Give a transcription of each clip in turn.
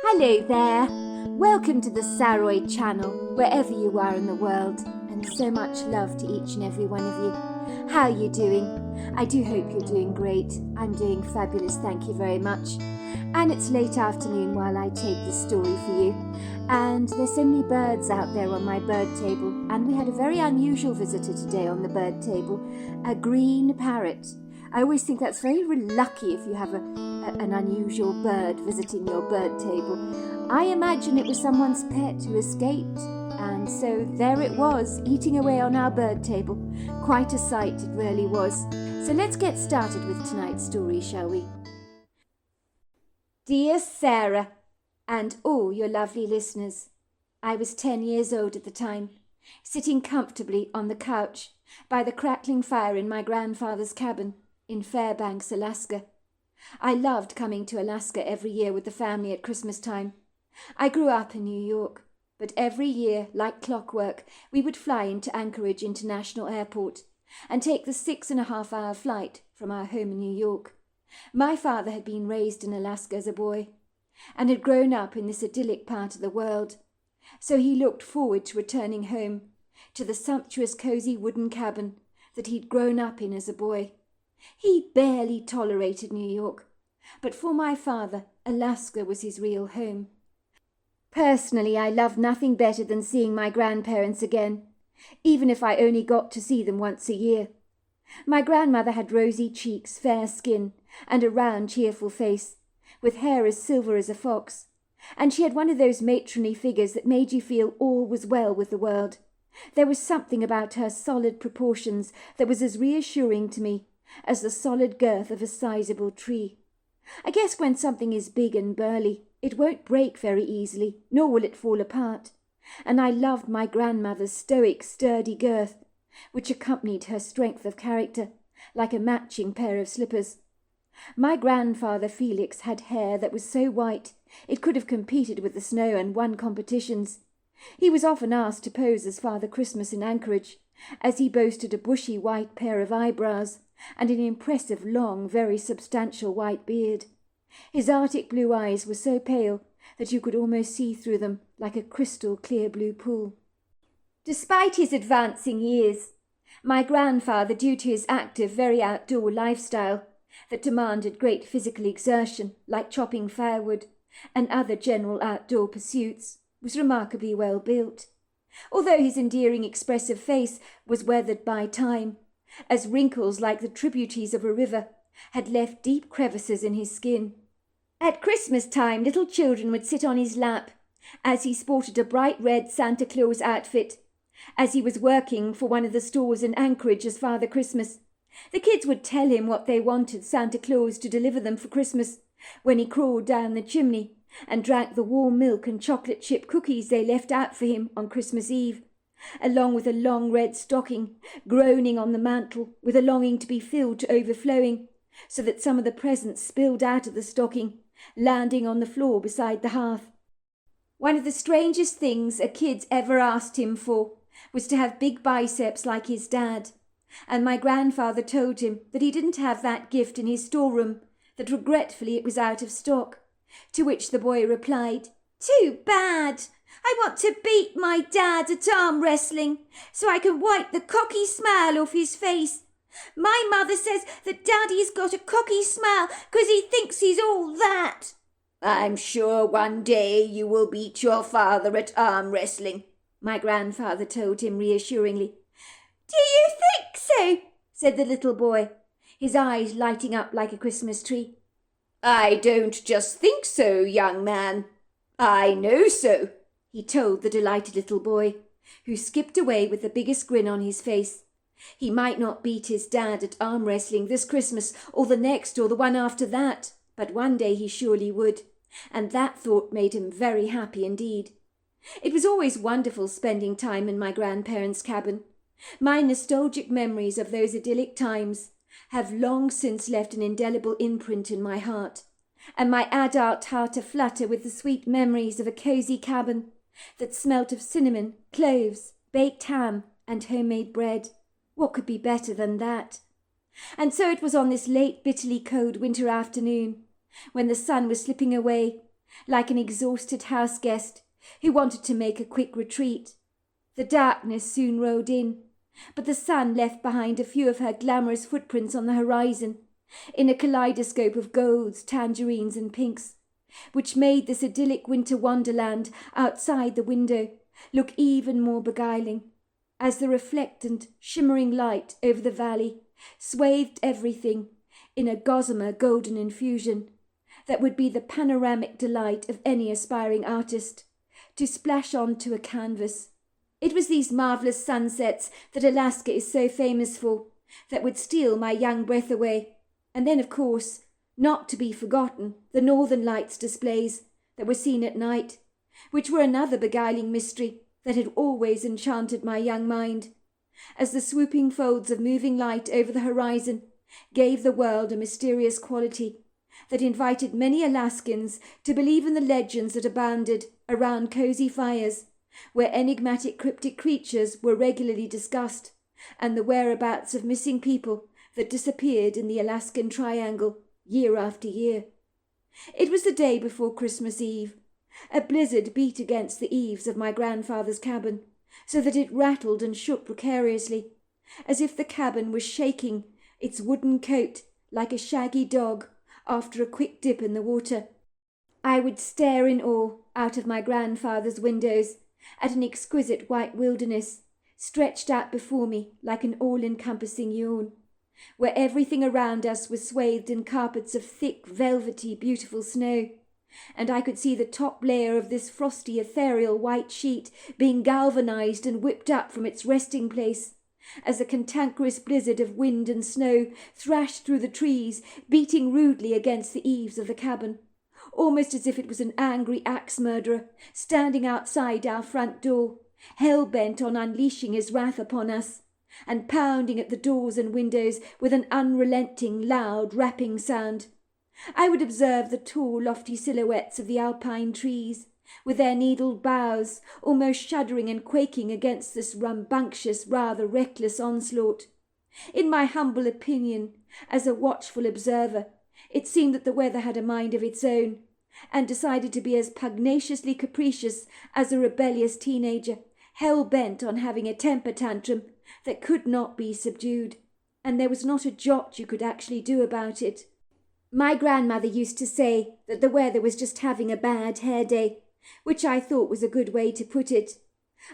Hello there! Welcome to the Saroy channel, wherever you are in the world, and so much love to each and every one of you. How are you doing? I do hope you're doing great. I'm doing fabulous, thank you very much. And it's late afternoon while I take this story for you. And there's so many birds out there on my bird table, and we had a very unusual visitor today on the bird table, a green parrot. I always think that's very lucky if you have an unusual bird visiting your bird table. I imagine it was someone's pet who escaped, and so there it was, eating away on our bird table. Quite a sight it really was. So let's get started with tonight's story, shall we? Dear Sarah, and all your lovely listeners, I was 10 years old at the time, sitting comfortably on the couch by the crackling fire in my grandfather's cabin in Fairbanks, Alaska. I loved coming to Alaska every year with the family at Christmas time. I grew up in New York, but every year, like clockwork, we would fly into Anchorage International Airport and take the 6.5-hour flight from our home in New York. My father had been raised in Alaska as a boy and had grown up in this idyllic part of the world, so he looked forward to returning home to the sumptuous cosy wooden cabin that he'd grown up in as a boy. He barely tolerated New York, but for my father, Alaska was his real home. Personally, I loved nothing better than seeing my grandparents again, even if I only got to see them once a year. My grandmother had rosy cheeks, fair skin, and a round, cheerful face, with hair as silver as a fox, and she had one of those matronly figures that made you feel all was well with the world. There was something about her solid proportions that was as reassuring to me as the solid girth of a sizable tree. I guess when something is big and burly, it won't break very easily, nor will it fall apart, and I loved my grandmother's stoic, sturdy girth, which accompanied her strength of character, like a matching pair of slippers. My grandfather Felix had hair that was so white it could have competed with the snow and won competitions. He was often asked to pose as Father Christmas in Anchorage, as he boasted a bushy white pair of eyebrows and an impressive long, very substantial white beard. His arctic blue eyes were so pale that you could almost see through them like a crystal clear blue pool. Despite his advancing years, my grandfather, due to his active, very outdoor lifestyle that demanded great physical exertion, like chopping firewood and other general outdoor pursuits, was remarkably well built, although his endearing, expressive face was weathered by time, as wrinkles like the tributaries of a river had left deep crevices in his skin. At Christmas time, little children would sit on his lap, as he sported a bright red Santa Claus outfit, as he was working for one of the stores in Anchorage as Father Christmas. The kids would tell him what they wanted Santa Claus to deliver them for Christmas, when he crawled down the chimney and drank the warm milk and chocolate chip cookies they left out for him on Christmas Eve, along with a long red stocking, groaning on the mantel with a longing to be filled to overflowing, so that some of the presents spilled out of the stocking, landing on the floor beside the hearth. One of the strangest things a kid ever asked him for was to have big biceps like his dad, and my grandfather told him that he didn't have that gift in his storeroom, that regretfully it was out of stock, to which the boy replied, "Too bad! I want to beat my dad at arm wrestling, so I can wipe the cocky smile off his face. My mother says that Daddy's got a cocky smile 'cause he thinks he's all that." "I'm sure one day you will beat your father at arm wrestling," my grandfather told him reassuringly. "Do you think so?" said the little boy, his eyes lighting up like a Christmas tree. "I don't just think so, young man. I know so," he told the delighted little boy, who skipped away with the biggest grin on his face. He might not beat his dad at arm wrestling this Christmas or the next or the one after that, but one day he surely would, and that thought made him very happy indeed. It was always wonderful spending time in my grandparents' cabin. My nostalgic memories of those idyllic times have long since left an indelible imprint in my heart, and my adult heart aflutter with the sweet memories of a cosy cabin that smelt of cinnamon, cloves, baked ham, and homemade bread. What could be better than that? And so it was on this late, bitterly cold winter afternoon, when the sun was slipping away, like an exhausted house guest who wanted to make a quick retreat. The darkness soon rolled in, but the sun left behind a few of her glamorous footprints on the horizon, in a kaleidoscope of golds, tangerines and pinks, which made this idyllic winter wonderland outside the window look even more beguiling, as the reflectant, shimmering light over the valley swathed everything in a gossamer golden infusion that would be the panoramic delight of any aspiring artist to splash onto a canvas. It was these marvellous sunsets that Alaska is so famous for that would steal my young breath away. And then, of course, not to be forgotten, the Northern Lights displays that were seen at night, which were another beguiling mystery that had always enchanted my young mind, as the swooping folds of moving light over the horizon gave the world a mysterious quality that invited many Alaskans to believe in the legends that abounded around cosy fires, where enigmatic cryptic creatures were regularly discussed, and the whereabouts of missing people that disappeared in the Alaskan Triangle year after year. It was the day before Christmas Eve. A blizzard beat against the eaves of my grandfather's cabin, so that it rattled and shook precariously, as if the cabin was shaking its wooden coat like a shaggy dog after a quick dip in the water. I would stare in awe out of my grandfather's windows at an exquisite white wilderness stretched out before me like an all-encompassing yawn, where everything around us was swathed in carpets of thick, velvety, beautiful snow, and I could see the top layer of this frosty, ethereal white sheet being galvanized and whipped up from its resting place, as a cantankerous blizzard of wind and snow thrashed through the trees, beating rudely against the eaves of the cabin, almost as if it was an angry axe-murderer standing outside our front door, hell-bent on unleashing his wrath upon us, and pounding at the doors and windows with an unrelenting, loud, rapping sound. I would observe the tall, lofty silhouettes of the alpine trees, with their needled boughs almost shuddering and quaking against this rambunctious, rather reckless onslaught. In my humble opinion, as a watchful observer, it seemed that the weather had a mind of its own, and decided to be as pugnaciously capricious as a rebellious teenager, hell-bent on having a temper tantrum that could not be subdued, and there was not a jot you could actually do about it. My grandmother used to say that the weather was just having a bad hair day, which I thought was a good way to put it.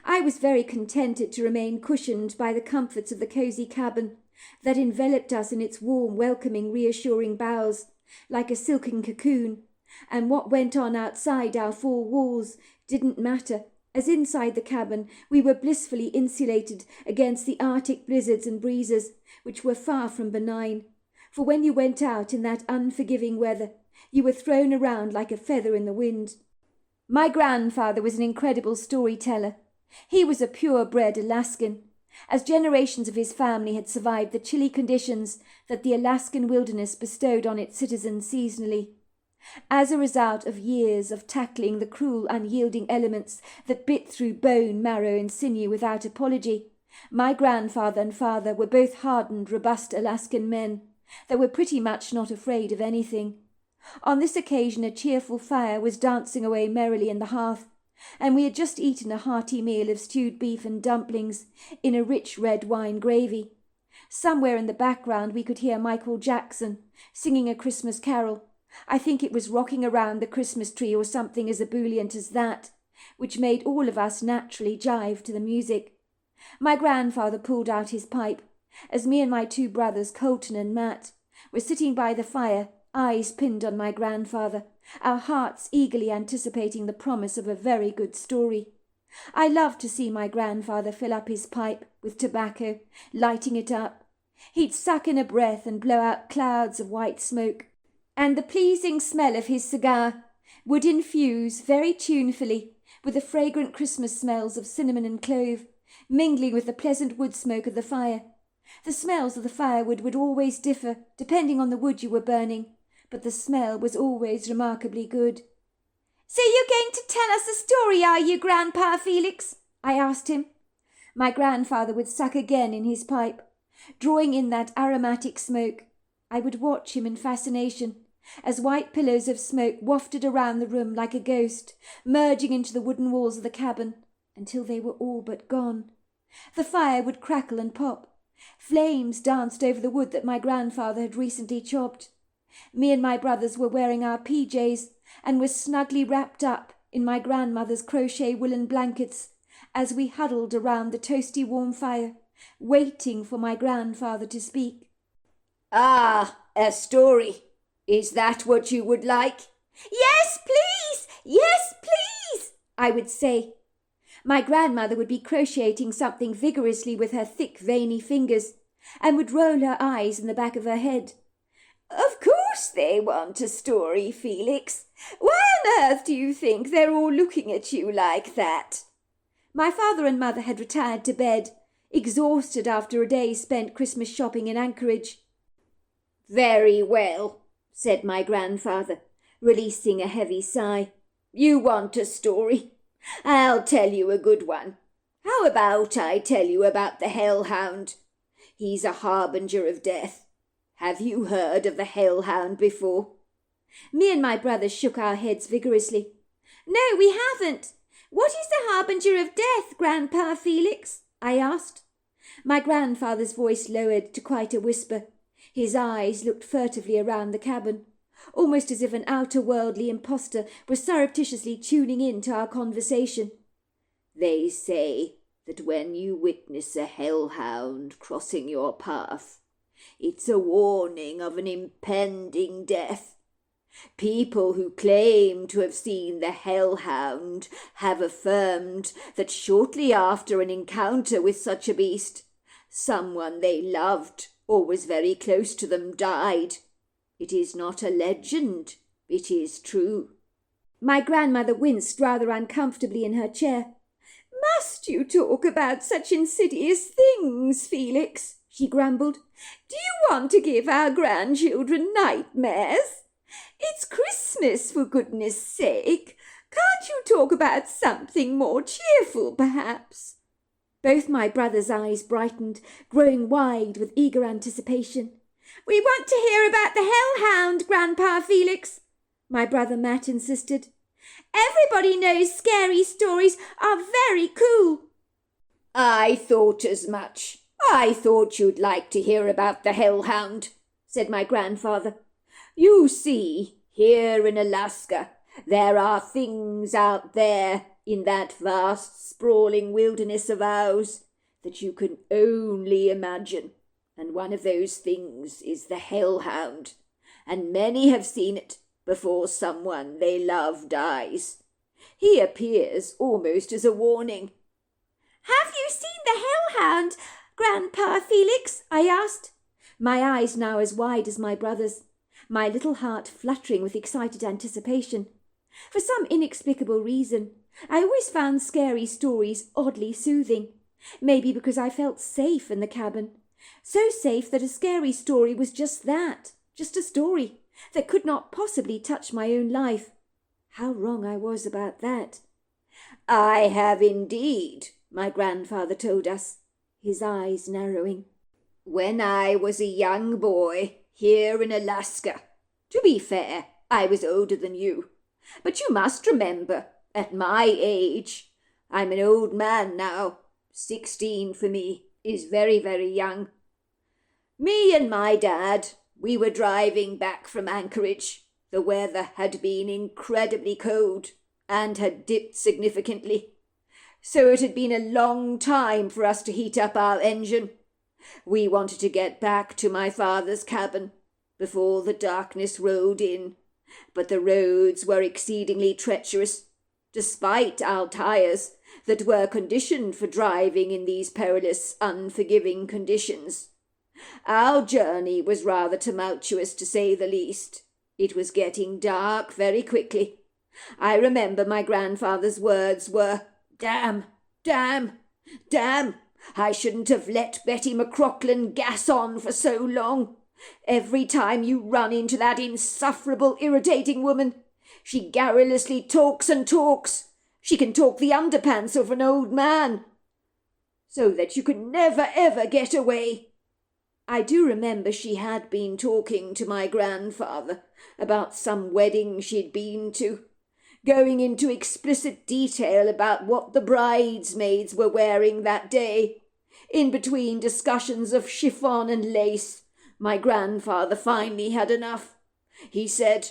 I was very contented to remain cushioned by the comforts of the cosy cabin that enveloped us in its warm, welcoming, reassuring boughs, like a silken cocoon, and what went on outside our four walls didn't matter, as inside the cabin we were blissfully insulated against the Arctic blizzards and breezes, which were far from benign, for when you went out in that unforgiving weather, you were thrown around like a feather in the wind. My grandfather was an incredible storyteller. He was a purebred Alaskan, as generations of his family had survived the chilly conditions that the Alaskan wilderness bestowed on its citizens seasonally. As a result of years of tackling the cruel, unyielding elements that bit through bone, marrow, and sinew without apology, my grandfather and father were both hardened, robust Alaskan men that were pretty much not afraid of anything. On this occasion a cheerful fire was dancing away merrily in the hearth, and we had just eaten a hearty meal of stewed beef and dumplings in a rich red wine gravy. Somewhere in the background we could hear Michael Jackson singing a Christmas carol. I think it was Rocking Around the Christmas Tree or something as ebullient as that, which made all of us naturally jive to the music. My grandfather pulled out his pipe, as me and my two brothers, Colton and Matt, were sitting by the fire, eyes pinned on my grandfather, our hearts eagerly anticipating the promise of a very good story. I loved to see my grandfather fill up his pipe with tobacco, lighting it up. He'd suck in a breath and blow out clouds of white smoke, and the pleasing smell of his cigar would infuse very tunefully with the fragrant Christmas smells of cinnamon and clove, mingling with the pleasant wood smoke of the fire. The smells of the firewood would always differ, depending on the wood you were burning, but the smell was always remarkably good. "So you're going to tell us a story, are you, Grandpa Felix?" I asked him. My grandfather would suck again in his pipe, drawing in that aromatic smoke. I would watch him in fascination, as white pillows of smoke wafted around the room like a ghost, merging into the wooden walls of the cabin, until they were all but gone. The fire would crackle and pop. Flames danced over the wood that my grandfather had recently chopped. Me and my brothers were wearing our PJs and were snugly wrapped up in my grandmother's crochet woolen blankets as we huddled around the toasty warm fire, waiting for my grandfather to speak. "Ah, a story. Is that what you would like?" "Yes, please! Yes, please!" I would say. My grandmother would be crocheting something vigorously with her thick, veiny fingers, and would roll her eyes in the back of her head. "Of course they want a story, Felix. Why on earth do you think they're all looking at you like that?" My father and mother had retired to bed, exhausted after a day spent Christmas shopping in Anchorage. "Very well," said my grandfather, releasing a heavy sigh. "You want a story? I'll tell you a good one. How about I tell you about the Hellhound? He's a harbinger of death. Have you heard of the Hellhound before?" Me and my brothers shook our heads vigorously. "No, we haven't. What is the harbinger of death, Grandpa Felix?" I asked. My grandfather's voice lowered to quite a whisper. His eyes looked furtively around the cabin, almost as if an outer-worldly impostor was surreptitiously tuning in to our conversation. "They say that when you witness a hellhound crossing your path, it's a warning of an impending death. People who claim to have seen the hellhound have affirmed that shortly after an encounter with such a beast, someone they loved or was very close to them died. It is not a legend, it is true." My grandmother winced rather uncomfortably in her chair. "Must you talk about such insidious things, Felix?" she grumbled. "Do you want to give our grandchildren nightmares? It's Christmas, for goodness sake. Can't you talk about something more cheerful, perhaps?" Both my brothers' eyes brightened, growing wide with eager anticipation. "We want to hear about the Hellhound, Grandpa Felix," my brother Matt insisted. "Everybody knows scary stories are very cool." "I thought as much. I thought you'd like to hear about the Hellhound," said my grandfather. "You see, here in Alaska, there are things out there in that vast, sprawling wilderness of ours that you can only imagine, and one of those things is the Hellhound, and many have seen it before someone they love dies. He appears almost as a warning." "Have you seen the Hellhound, Grandpa Felix?" I asked, my eyes now as wide as my brother's, my little heart fluttering with excited anticipation. For some inexplicable reason, I always found scary stories oddly soothing, maybe because I felt safe in the cabin, so safe that a scary story was just that, just a story that could not possibly touch my own life. How wrong I was about that. "I have indeed," my grandfather told us, his eyes narrowing. "When I was a young boy here in Alaska, to be fair, I was older than you, but you must remember, at my age, I'm an old man now, 16 for me is very, very young. Me and my dad, we were driving back from Anchorage. The weather had been incredibly cold and had dipped significantly, so it had been a long time for us to heat up our engine. We wanted to get back to my father's cabin before the darkness rolled in, but the roads were exceedingly treacherous, despite our tires that were conditioned for driving in these perilous, unforgiving conditions. Our journey was rather tumultuous, to say the least. It was getting dark very quickly. I remember my grandfather's words were, "Damn, damn, damn, I shouldn't have let Betty McCrocklin gas on for so long. Every time you run into that insufferable, irritating woman, she garrulously talks and talks. She can talk the underpants of an old man. So that you can never, ever get away." I do remember she had been talking to my grandfather about some wedding she'd been to, going into explicit detail about what the bridesmaids were wearing that day. In between discussions of chiffon and lace, my grandfather finally had enough. He said,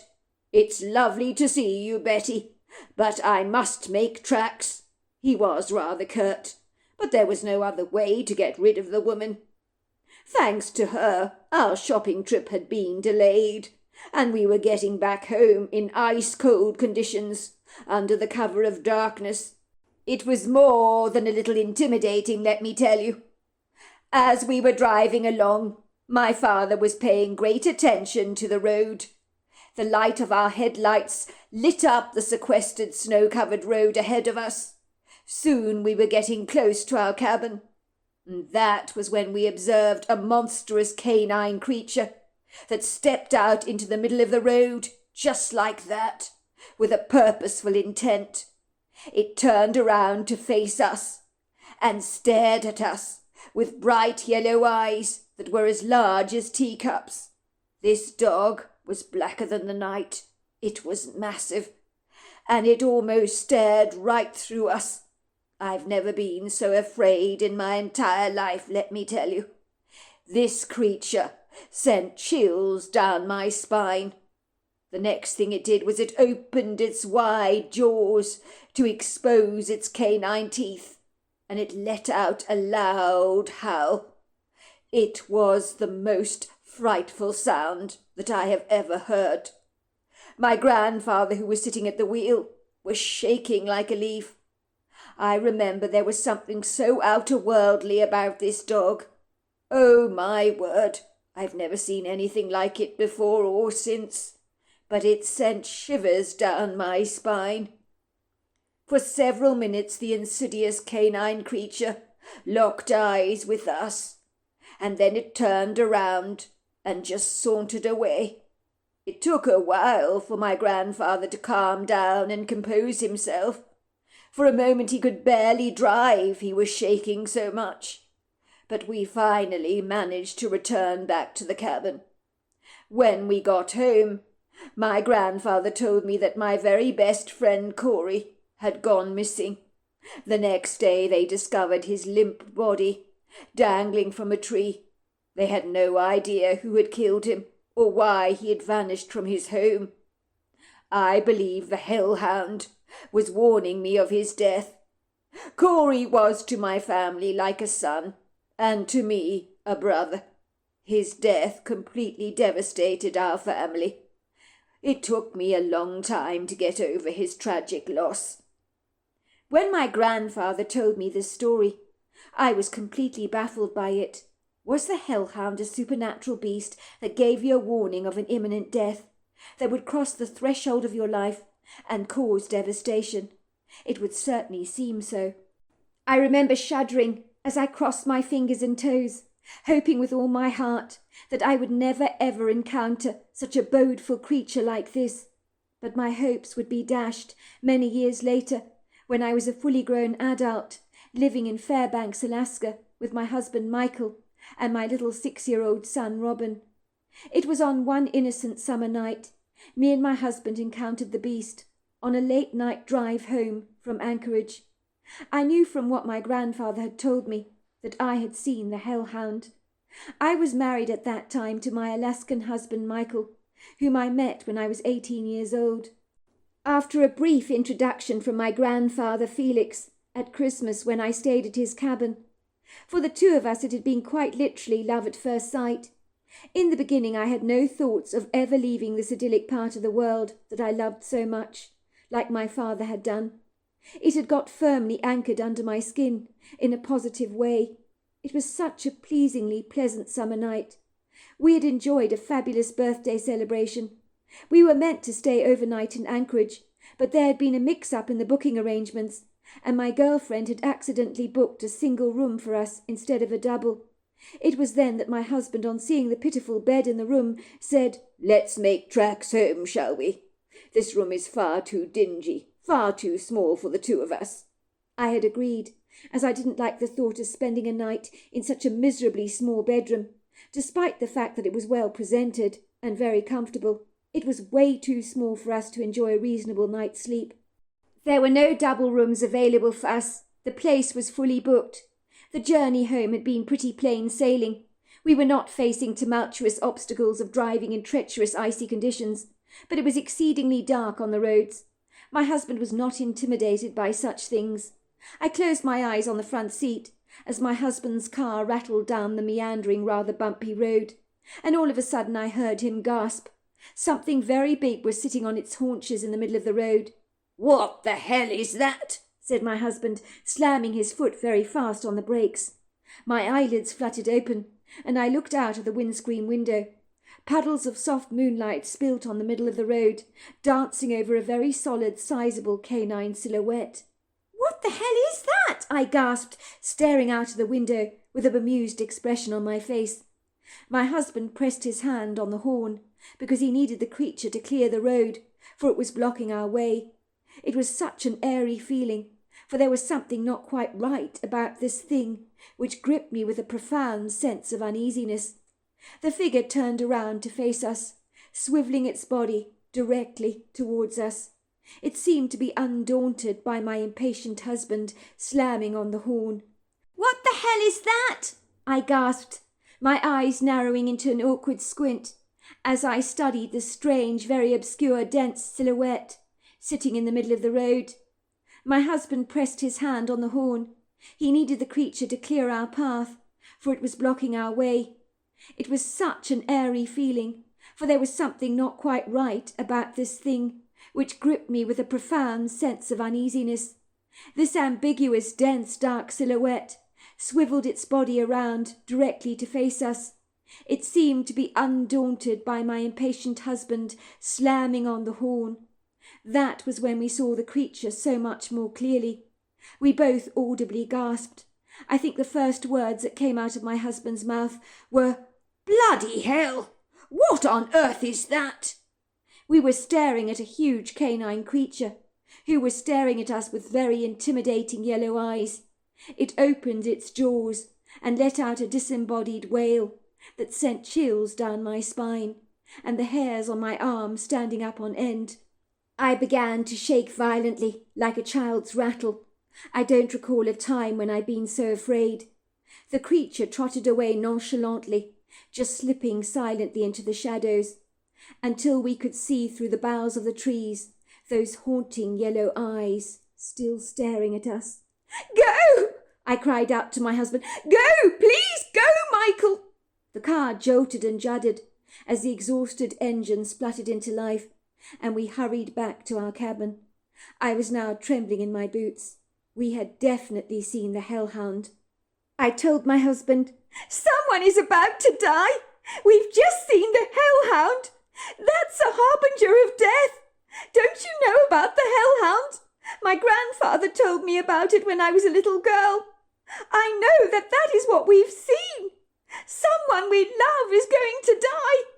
"It's lovely to see you, Betty, but I must make tracks." He was rather curt, but there was no other way to get rid of the woman. Thanks to her, our shopping trip had been delayed, and we were getting back home in ice-cold conditions, under the cover of darkness. It was more than a little intimidating, let me tell you. As we were driving along, my father was paying great attention to the road. The light of our headlights lit up the sequestered snow-covered road ahead of us. Soon we were getting close to our cabin. And that was when we observed a monstrous canine creature that stepped out into the middle of the road, just like that, with a purposeful intent. It turned around to face us and stared at us with bright yellow eyes that were as large as teacups. This dog was blacker than the night. It was massive, and it almost stared right through us. I've never been so afraid in my entire life, let me tell you. This creature sent chills down my spine. The next thing it did was it opened its wide jaws to expose its canine teeth, and it let out a loud howl. It was the most frightful sound that I have ever heard. My grandfather, who was sitting at the wheel, was shaking like a leaf. I remember there was something so outer-worldly about this dog. Oh, my word, I've never seen anything like it before or since, but it sent shivers down my spine. For several minutes the insidious canine creature locked eyes with us, and then it turned around and just sauntered away. It took a while for my grandfather to calm down and compose himself. For a moment he could barely drive, he was shaking so much. But we finally managed to return back to the cabin. When we got home, my grandfather told me that my very best friend Corey had gone missing. The next day they discovered his limp body dangling from a tree. They had no idea who had killed him or why he had vanished from his home. I believe the Hellhound was warning me of his death. Corey was to my family like a son, and to me a brother. His death completely devastated our family. It took me a long time to get over his tragic loss. When my grandfather told me this story, I was completely baffled by it. Was the Hellhound a supernatural beast that gave you a warning of an imminent death, that would cross the threshold of your life and cause devastation? It would certainly seem so. I remember shuddering as I crossed my fingers and toes, hoping with all my heart that I would never ever encounter such a bodeful creature like this. But my hopes would be dashed many years later, when I was a fully grown adult, living in Fairbanks, Alaska, with my husband Michael and my little 6-year-old son Robin. It was on one innocent summer night. Me and my husband encountered the beast on a late-night drive home from Anchorage. I knew from what my grandfather had told me that I had seen the Hellhound. I was married at that time to my Alaskan husband Michael, whom I met when I was 18 years old. After a brief introduction from my grandfather Felix at Christmas when I stayed at his cabin, for the two of us it had been quite literally love at first sight. In the beginning I had no thoughts of ever leaving this idyllic part of the world that I loved so much, like my father had done. It had got firmly anchored under my skin in a positive way. It was such a pleasingly pleasant summer night. We had enjoyed a fabulous birthday celebration. We were meant to stay overnight in Anchorage, but there had been a mix-up in the booking arrangements, and my girlfriend had accidentally booked a single room for us instead of a double. It was then that my husband, on seeing the pitiful bed in the room, said, "Let's make tracks home, shall we? This room is far too dingy, far too small for the two of us." I had agreed, as I didn't like the thought of spending a night in such a miserably small bedroom, Despite the fact that it was well presented and very comfortable, it was way too small for us to enjoy a reasonable night's sleep. There were no double rooms available for us. The place was fully booked. The journey home had been pretty plain sailing. We were not facing tumultuous obstacles of driving in treacherous icy conditions, but it was exceedingly dark on the roads. My husband was not intimidated by such things. I closed my eyes on the front seat as my husband's car rattled down the meandering, rather bumpy road, and all of a sudden I heard him gasp. Something very big was sitting on its haunches in the middle of the road. "What the hell is that?" said my husband, slamming his foot very fast on the brakes. My eyelids fluttered open, and I looked out of the windscreen window. Puddles of soft moonlight spilt on the middle of the road, dancing over a very solid, sizable canine silhouette. "What the hell is that?" I gasped, staring out of the window with a bemused expression on my face. My husband pressed his hand on the horn because he needed the creature to clear the road, for it was blocking our way. It was such an airy feeling, for there was something not quite right about this thing, which gripped me with a profound sense of uneasiness. The figure turned around to face us, swivelling its body directly towards us. It seemed to be undaunted by my impatient husband slamming on the horn. "What the hell is that?" I gasped, my eyes narrowing into an awkward squint as I studied the strange, very obscure, dense silhouette sitting in the middle of the road. My husband pressed his hand on the horn. He needed the creature to clear our path, for it was blocking our way. It was such an airy feeling, for there was something not quite right about this thing, which gripped me with a profound sense of uneasiness. This ambiguous, dense, dark silhouette swivelled its body around directly to face us. It seemed to be undaunted by my impatient husband slamming on the horn. That was when we saw the creature so much more clearly. We both audibly gasped. I think the first words that came out of my husband's mouth were, "Bloody hell! What on earth is that?" We were staring at a huge canine creature, who was staring at us with very intimidating yellow eyes. It opened its jaws and let out a disembodied wail that sent chills down my spine, and the hairs on my arms standing up on end. I began to shake violently, like a child's rattle. I don't recall a time when I'd been so afraid. The creature trotted away nonchalantly, just slipping silently into the shadows, until we could see through the boughs of the trees those haunting yellow eyes still staring at us. "Go!" I cried out to my husband. "Go! Please go, Michael!" The car jolted and juddered as the exhausted engine spluttered into life, and we hurried back to our cabin. I was now trembling in my boots. We had definitely seen the Hellhound. I told my husband, "Someone is about to die. We've just seen the Hellhound. That's a harbinger of death. Don't you know about the Hellhound? My grandfather told me about it when I was a little girl. I know that is what we've seen. Someone we love is going to die."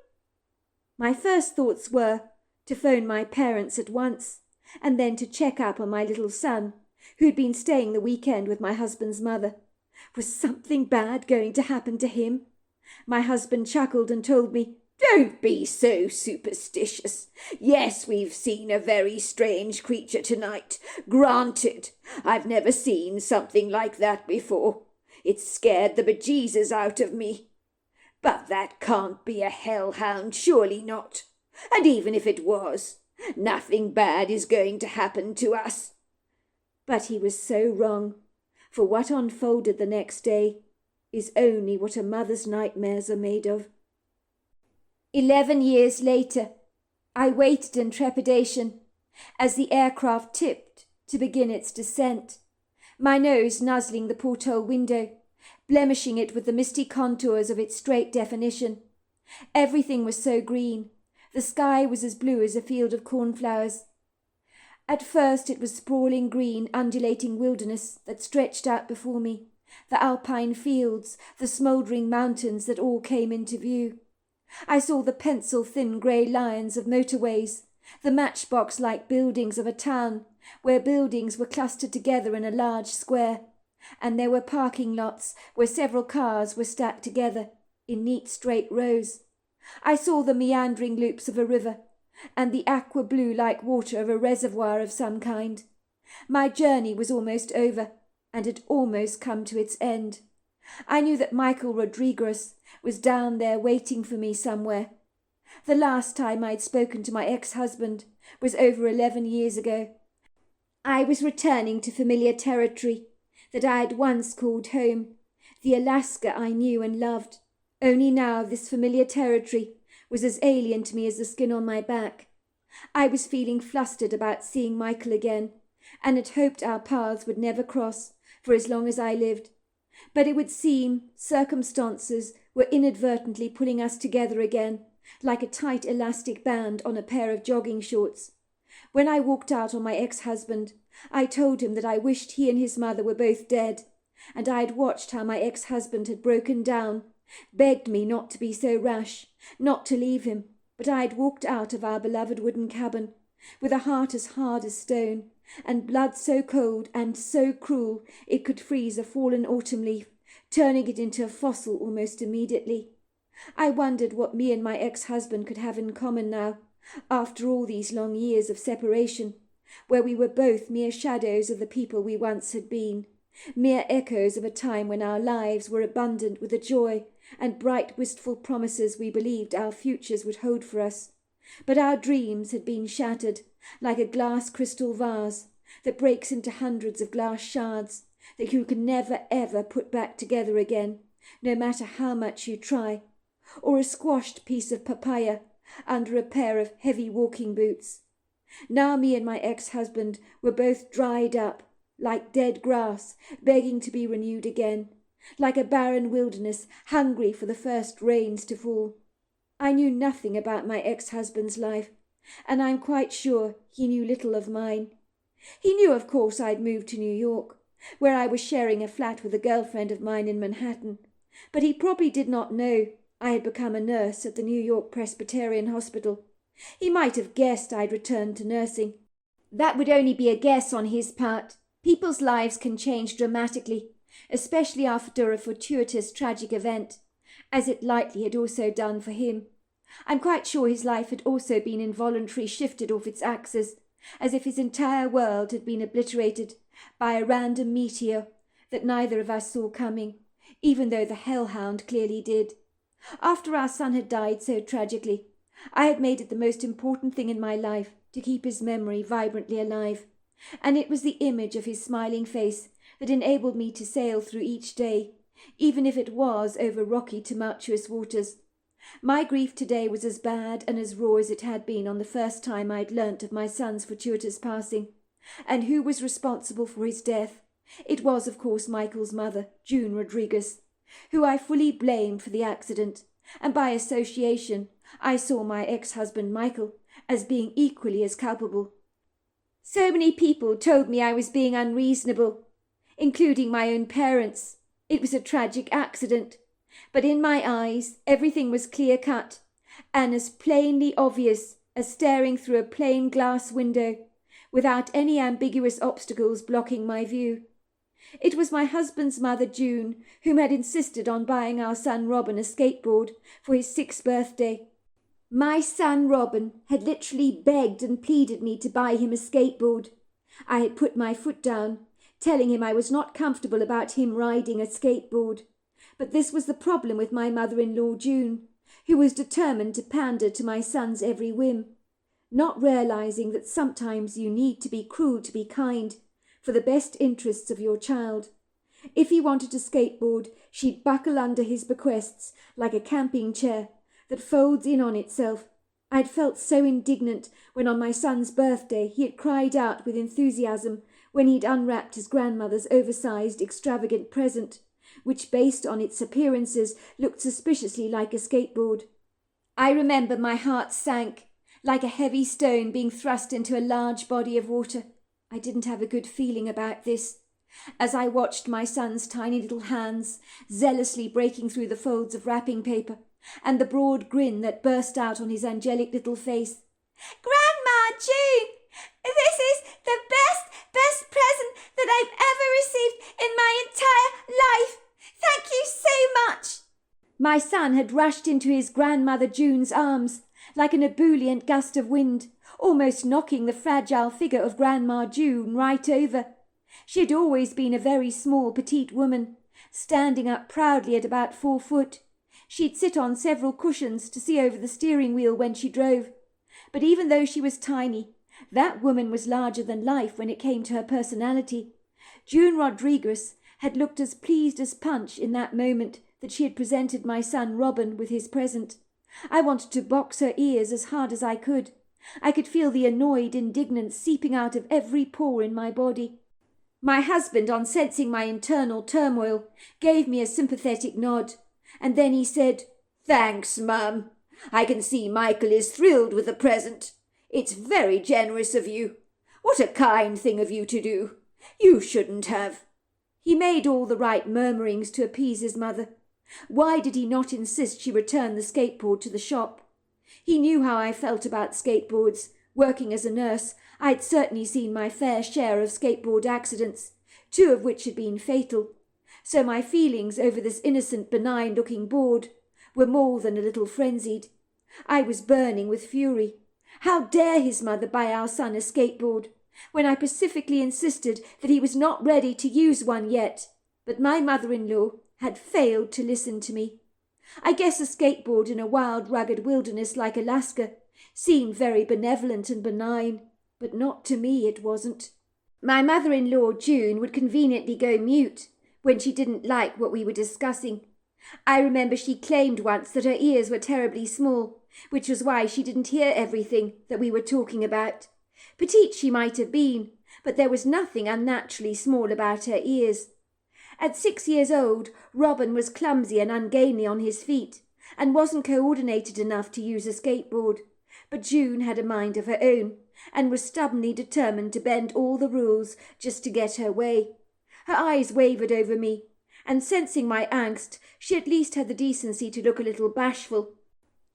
My first thoughts were to phone my parents at once, and then to check up on my little son, who'd been staying the weekend with my husband's mother. Was something bad going to happen to him? My husband chuckled and told me, "Don't be so superstitious. Yes, we've seen a very strange creature tonight. Granted, I've never seen something like that before. It scared the bejesus out of me. But that can't be a hellhound, surely not. And even if it was, nothing bad is going to happen to us." But he was so wrong, for what unfolded the next day is only what a mother's nightmares are made of. 11 years later, I waited in trepidation as the aircraft tipped to begin its descent, my nose nuzzling the porthole window, blemishing it with the misty contours of its straight definition. Everything was so green. The sky was as blue as a field of cornflowers. At first it was sprawling green, undulating wilderness that stretched out before me, the alpine fields, the smouldering mountains that all came into view. I saw the pencil-thin grey lines of motorways, the matchbox-like buildings of a town, where buildings were clustered together in a large square, and there were parking lots where several cars were stacked together in neat straight rows. I saw the meandering loops of a river, and the aqua blue-like water of a reservoir of some kind. My journey was almost over, and had almost come to its end. I knew that Michael Rodriguez was down there waiting for me somewhere. The last time I'd spoken to my ex-husband was over 11 years ago. I was returning to familiar territory that I had once called home, the Alaska I knew and loved. Only now this familiar territory was as alien to me as the skin on my back. I was feeling flustered about seeing Michael again, and had hoped our paths would never cross for as long as I lived. But it would seem circumstances were inadvertently pulling us together again, like a tight elastic band on a pair of jogging shorts. When I walked out on my ex-husband, I told him that I wished he and his mother were both dead, and I had watched how my ex-husband had broken down, begged me not to be so rash, not to leave him, but I had walked out of our beloved wooden cabin, with a heart as hard as stone, and blood so cold and so cruel it could freeze a fallen autumn leaf, turning it into a fossil almost immediately. I wondered what me and my ex-husband could have in common now, after all these long years of separation, where we were both mere shadows of the people we once had been, mere echoes of a time when our lives were abundant with the joy and bright wistful promises we believed our futures would hold for us. But our dreams had been shattered, like a glass crystal vase that breaks into hundreds of glass shards that you can never ever put back together again, no matter how much you try, or a squashed piece of papaya under a pair of heavy walking boots. Now me and my ex-husband were both dried up, like dead grass, begging to be renewed again, like a barren wilderness hungry for the first rains to fall. I knew nothing about my ex-husband's life, and I'm quite sure he knew little of mine. He knew, of course, I'd moved to New York, where I was sharing a flat with a girlfriend of mine in Manhattan, but he probably did not know I had become a nurse at the New York Presbyterian Hospital. He might have guessed I'd returned to nursing. That would only be a guess on his part. People's lives can change dramatically, especially after a fortuitous tragic event, as it likely had also done for him. I'm quite sure his life had also been involuntarily shifted off its axis, as if his entire world had been obliterated by a random meteor that neither of us saw coming, even though the Hellhound clearly did. After our son had died so tragically, I had made it the most important thing in my life to keep his memory vibrantly alive, and it was the image of his smiling face that enabled me to sail through each day, even if it was over rocky, tumultuous waters. My grief today was as bad and as raw as it had been on the first time I'd learnt of my son's fortuitous passing. And who was responsible for his death? It was, of course, Michael's mother, June Rodriguez, who I fully blamed for the accident, and by association I saw my ex-husband Michael as being equally as culpable. So many people told me I was being unreasonable, including my own parents. It was a tragic accident, but in my eyes everything was clear-cut and as plainly obvious as staring through a plain glass window without any ambiguous obstacles blocking my view. It was my husband's mother, June, whom had insisted on buying our son Robin a skateboard for his 6th birthday. My son Robin had literally begged and pleaded me to buy him a skateboard. I had put my foot down, telling him I was not comfortable about him riding a skateboard. But this was the problem with my mother-in-law, June, who was determined to pander to my son's every whim, not realizing that sometimes you need to be cruel to be kind, for the best interests of your child. If he wanted a skateboard, she'd buckle under his bequests like a camping chair that folds in on itself. I'd felt so indignant when on my son's birthday he had cried out with enthusiasm when he'd unwrapped his grandmother's oversized, extravagant present, which, based on its appearances, looked suspiciously like a skateboard. I remember my heart sank, like a heavy stone being thrust into a large body of water. I didn't have a good feeling about this, as I watched my son's tiny little hands zealously breaking through the folds of wrapping paper, and the broad grin that burst out on his angelic little face. "Grandma, June, this is the best present that I've ever received in my entire life. Thank you so much." My son had rushed into his grandmother June's arms like an ebullient gust of wind, almost knocking the fragile figure of Grandma June right over. She had always been a very small, petite woman, standing up proudly at about 4 foot. She'd sit on several cushions to see over the steering wheel when she drove. But even though she was tiny, that woman was larger than life when it came to her personality. June Rodriguez had looked as pleased as Punch in that moment that she had presented my son Robin with his present. I wanted to box her ears as hard as I could. I could feel the annoyed indignance seeping out of every pore in my body. My husband, on sensing my internal turmoil, gave me a sympathetic nod, and then he said, "Thanks, Mum. I can see Michael is thrilled with the present. It's very generous of you. What a kind thing of you to do. You shouldn't have." He made all the right murmurings to appease his mother. Why did he not insist she return the skateboard to the shop? He knew how I felt about skateboards. Working as a nurse, I'd certainly seen my fair share of skateboard accidents, 2 of which had been fatal. So my feelings over this innocent, benign-looking board were more than a little frenzied. I was burning with fury. How dare his mother buy our son a skateboard, when I pacifically insisted that he was not ready to use one yet? But my mother-in-law had failed to listen to me. I guess a skateboard in a wild, rugged wilderness like Alaska seemed very benevolent and benign, but not to me it wasn't. My mother-in-law, June, would conveniently go mute when she didn't like what we were discussing. I remember she claimed once that her ears were terribly small, which was why she didn't hear everything that we were talking about. Petite she might have been, but there was nothing unnaturally small about her ears. At 6 years old, Robin was clumsy and ungainly on his feet, and wasn't coordinated enough to use a skateboard. But June had a mind of her own, and was stubbornly determined to bend all the rules just to get her way. Her eyes wavered over me, and sensing my angst, she at least had the decency to look a little bashful.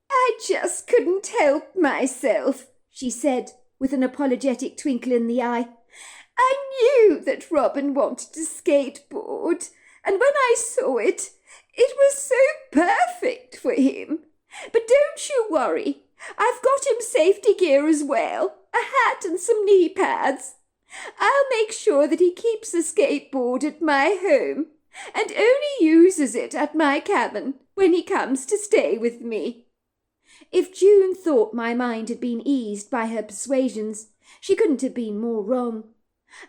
"I just couldn't help myself," she said, with an apologetic twinkle in the eye. "I knew that Robin wanted to skateboard, and when I saw it, it was so perfect for him. But don't you worry, I've got him safety gear as well, a hat and some knee pads. I'll make sure that he keeps the skateboard at my home, and only uses it at my cabin when he comes to stay with me." If June thought my mind had been eased by her persuasions, she couldn't have been more wrong.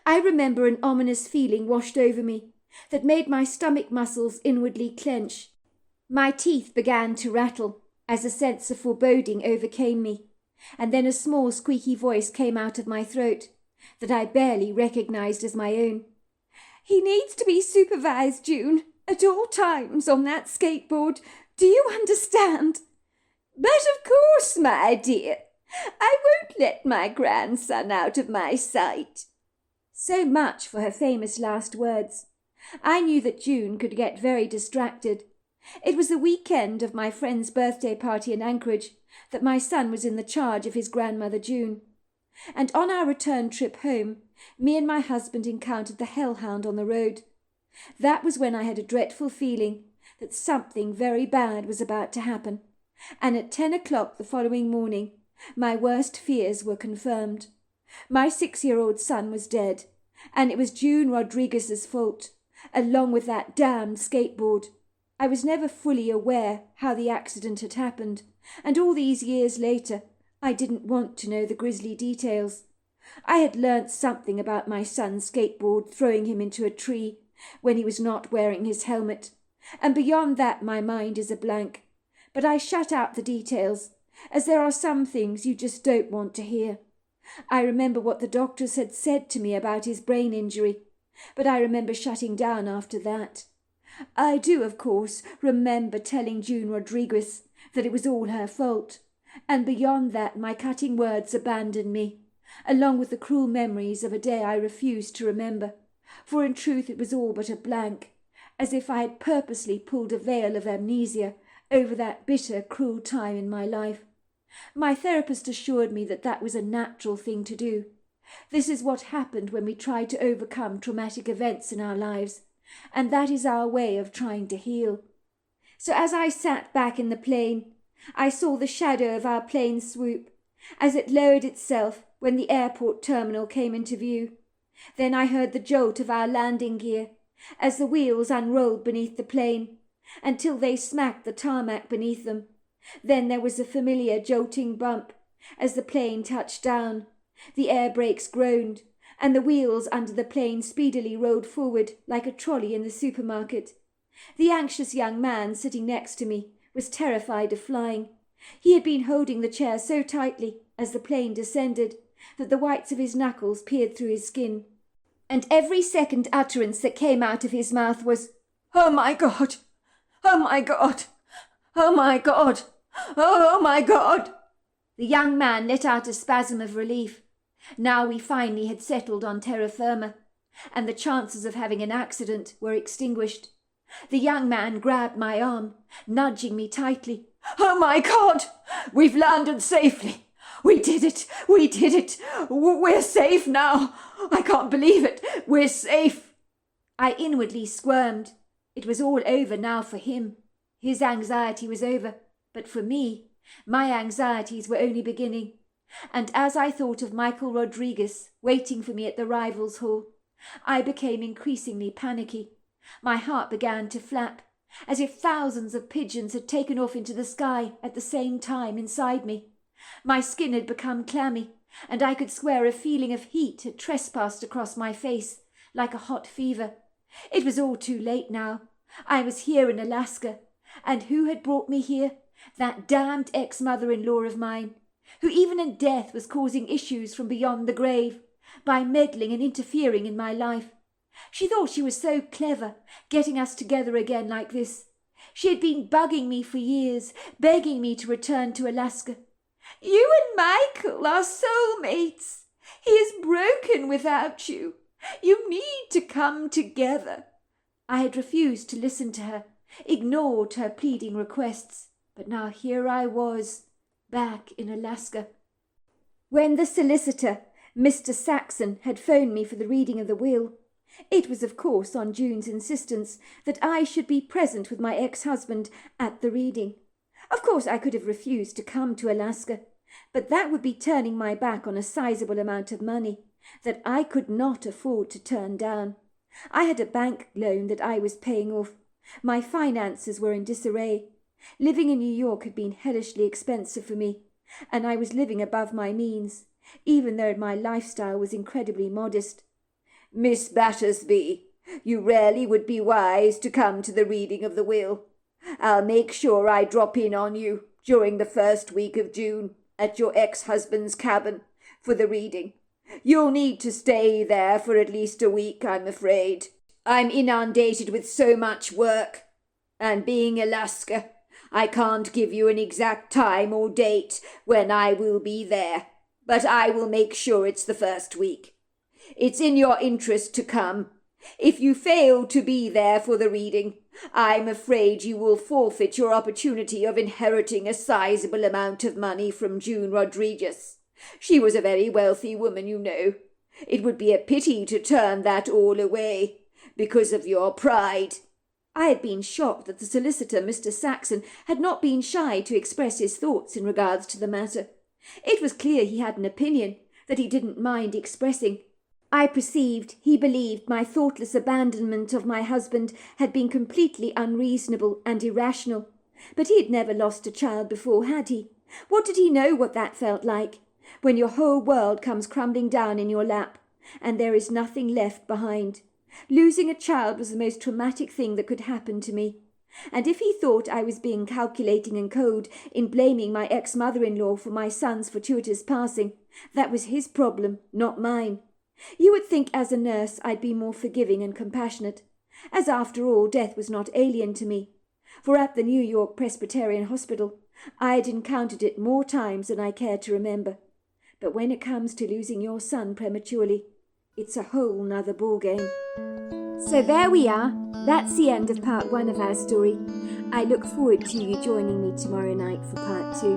I remember an ominous feeling washed over me that made my stomach muscles inwardly clench. My teeth began to rattle as a sense of foreboding overcame me, and then a small squeaky voice came out of my throat that I barely recognized as my own. "He needs to be supervised, June, at all times on that skateboard. Do you understand?" "But of course, my dear. I won't let my grandson out of my sight." So much for her famous last words. I knew that June could get very distracted. It was the weekend of my friend's birthday party in Anchorage that my son was in the charge of his grandmother June. And on our return trip home, me and my husband encountered the Hellhound on the road. That was when I had a dreadful feeling that something very bad was about to happen. And at 10 o'clock the following morning, my worst fears were confirmed. My 6-year-old son was dead, and it was June Rodriguez's fault, along with that damned skateboard. I was never fully aware how the accident had happened, and all these years later, I didn't want to know the grisly details. I had learnt something about my son's skateboard throwing him into a tree when he was not wearing his helmet, and beyond that my mind is a blank. But I shut out the details, as there are some things you just don't want to hear. I remember what the doctors had said to me about his brain injury, but I remember shutting down after that. I do, of course, remember telling June Rodriguez that it was all her fault, and beyond that my cutting words abandoned me, along with the cruel memories of a day I refused to remember, for in truth it was all but a blank, as if I had purposely pulled a veil of amnesia over that bitter, cruel time in my life. My therapist assured me that that was a natural thing to do. This is what happened when we try to overcome traumatic events in our lives, and that is our way of trying to heal. So as I sat back in the plane, I saw the shadow of our plane swoop as it lowered itself when the airport terminal came into view. Then I heard the jolt of our landing gear as the wheels unrolled beneath the plane until they smacked the tarmac beneath them. Then there was a familiar jolting bump as the plane touched down. The air brakes groaned, and the wheels under the plane speedily rolled forward like a trolley in the supermarket. The anxious young man sitting next to me was terrified of flying. He had been holding the chair so tightly as the plane descended that the whites of his knuckles peered through his skin. And every second utterance that came out of his mouth was, "Oh my God! Oh my God! Oh my God! Oh my God!" The young man let out a spasm of relief. Now we finally had settled on terra firma, and the chances of having an accident were extinguished. The young man grabbed my arm, nudging me tightly. "Oh my God! We've landed safely! We did it! We did it! We're safe now! I can't believe it! We're safe!" I inwardly squirmed. It was all over now for him. His anxiety was over, but for me, my anxieties were only beginning. And as I thought of Michael Rodriguez waiting for me at the rivals hall, I became increasingly panicky. My heart began to flap, as if thousands of pigeons had taken off into the sky at the same time inside me. My skin had become clammy, and I could swear a feeling of heat had trespassed across my face, like a hot fever. It was all too late now. I was here in Alaska, and who had brought me here? That damned ex-mother-in-law of mine, who even in death was causing issues from beyond the grave, by meddling and interfering in my life. She thought she was so clever, getting us together again like this. She had been bugging me for years, begging me to return to Alaska. "You and Michael are soulmates. He is broken without you. You need to come together." I had refused to listen to her, ignored her pleading requests, but now here I was, back in Alaska. When the solicitor, Mr. Saxon, had phoned me for the reading of the will, it was of course on June's insistence that I should be present with my ex-husband at the reading. Of course I could have refused to come to Alaska, but that would be turning my back on a sizable amount of money that I could not afford to turn down. I had a bank loan that I was paying off. My finances were in disarray. Living in New York had been hellishly expensive for me, and I was living above my means, even though my lifestyle was incredibly modest. "Miss Battersby, you really would be wise to come to the reading of the will. I'll make sure I drop in on you during the first week of June at your ex-husband's cabin for the reading. You'll need to stay there for at least a week, I'm afraid. I'm inundated with so much work, and being Alaska, I can't give you an exact time or date when I will be there, but I will make sure it's the first week. It's in your interest to come. If you fail to be there for the reading, I'm afraid you will forfeit your opportunity of inheriting a sizable amount of money from June Rodriguez. She was a very wealthy woman, you know. It would be a pity to turn that all away because of your pride." I had been shocked that the solicitor, Mr. Saxon, had not been shy to express his thoughts in regards to the matter. It was clear he had an opinion that he didn't mind expressing. I perceived he believed my thoughtless abandonment of my husband had been completely unreasonable and irrational. But he had never lost a child before, had he? What did he know what that felt like, when your whole world comes crumbling down in your lap, and there is nothing left behind? Losing a child was the most traumatic thing that could happen to me. And if he thought I was being calculating and cold in blaming my ex-mother-in-law for my son's fortuitous passing, that was his problem, not mine. You would think as a nurse I'd be more forgiving and compassionate, as after all death was not alien to me, for at the New York Presbyterian Hospital I had encountered it more times than I care to remember. But when it comes to losing your son prematurely, it's a whole nother ballgame. So there we are. That's the end of part 1 of our story. I look forward to you joining me tomorrow night for part 2.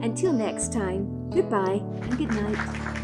Until next time, goodbye and good night.